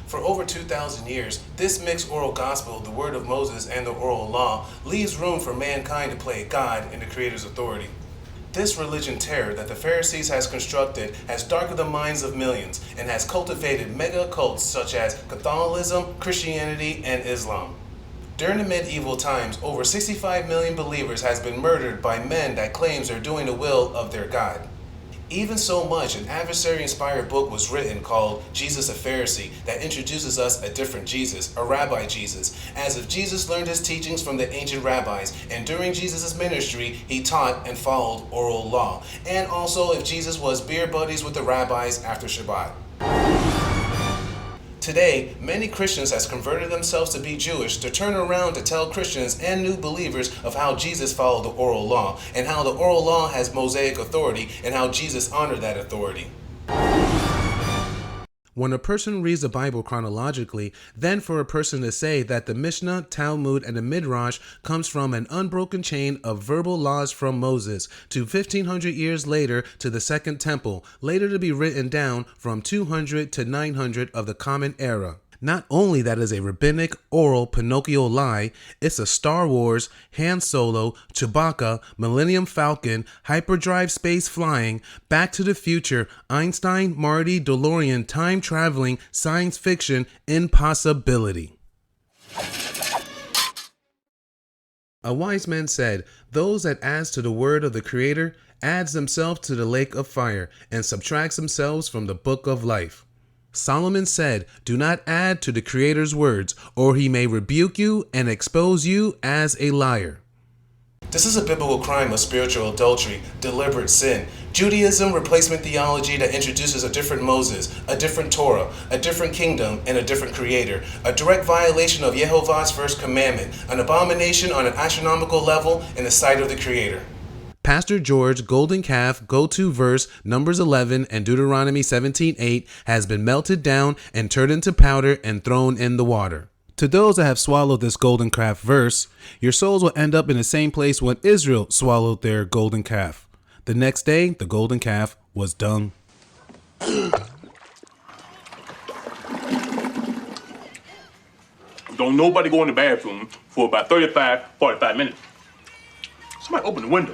For over 2,000 years, this mixed oral gospel, the word of Moses and the oral law, leaves room for mankind to play God in the Creator's authority. This religion terror that the Pharisees has constructed has darkened the minds of millions and has cultivated mega cults such as Catholicism, Christianity, and Islam. During the medieval times, over 65 million believers has been murdered by men that claims they're doing the will of their God. Even so much, an adversary-inspired book was written called Jesus a Pharisee that introduces us a different Jesus, a Rabbi Jesus, as if Jesus learned his teachings from the ancient rabbis, and during Jesus' ministry, he taught and followed oral law, and also if Jesus was beer buddies with the rabbis after Shabbat. Today, many Christians has converted themselves to be Jewish to turn around to tell Christians and new believers of how Jesus followed the oral law, and how the oral law has Mosaic authority, and how Jesus honored that authority. When a person reads the Bible chronologically, then for a person to say that the Mishnah, Talmud, and the Midrash comes from an unbroken chain of verbal laws from Moses to 1500 years later to the Second Temple, later to be written down from 200 to 900 of the Common Era. Not only that is a rabbinic, oral, Pinocchio lie, it's a Star Wars, Han Solo, Chewbacca, Millennium Falcon, hyperdrive space flying, Back to the Future, Einstein, Marty, DeLorean, time traveling, science fiction, impossibility. A wise man said, "Those that adds to the word of the Creator adds themselves to the lake of fire and subtracts themselves from the book of life." Solomon said, "Do not add to the Creator's words, or he may rebuke you and expose you as a liar." This is a biblical crime of spiritual adultery, deliberate sin. Judaism replacement theology that introduces a different Moses, a different Torah, a different kingdom, and a different creator. A direct violation of Yehovah's first commandment, an abomination on an astronomical level in the sight of the Creator. Pastor George Golden Calf go-to verse Numbers 11 and Deuteronomy 17:8 has been melted down and turned into powder and thrown in the water. To those that have swallowed this golden calf verse, your souls will end up in the same place when Israel swallowed their golden calf. The next day, the golden calf was dung. Don't nobody go in the bathroom for about 35, 45 minutes. Somebody open the window.